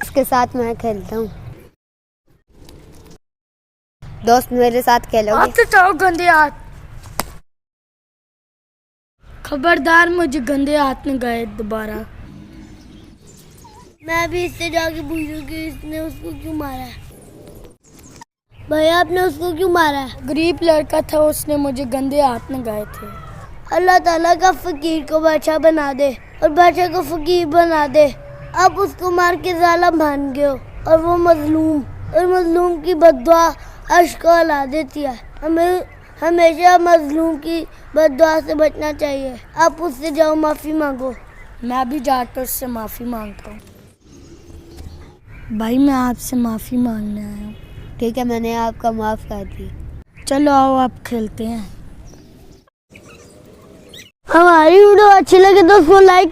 उसके साथ मैं खेलता हूँ। दोस्त मेरे साथ खेलोगे? आप तो चाहो गंदे हाथ, खबरदार मुझे गंदे हाथ में गए दोबारा। मैं भी इससे जाके पूछूंगी इसने उसको क्यों मारा है। भैया आपने उसको क्यों मारा है? गरीब लड़का था, उसने मुझे गंदे हाथ में गए थे। अल्लाह ताला का फकीर को बादशाह बना दे और बादशाह को फकीर बना दे। आप उसको मार के जालिम बन गए हो और वो मजलूम, और मजलूम की बद्दुआ अर्श को हिला देती है। हमें हमेशा मजलूम की बद्दुआ से बचना चाहिए। आप उससे जाओ, माफ़ी मांगो। मैं भी जाकर उससे माफ़ी मांगता हूँ। भाई मैं आपसे माफ़ी मांगने आया हूँ। ठीक है, मैंने आपका माफ़ कर दिया। चलो आओ आप खेलते हैं। हमारी वीडियो अच्छी लगे तो उसको लाइक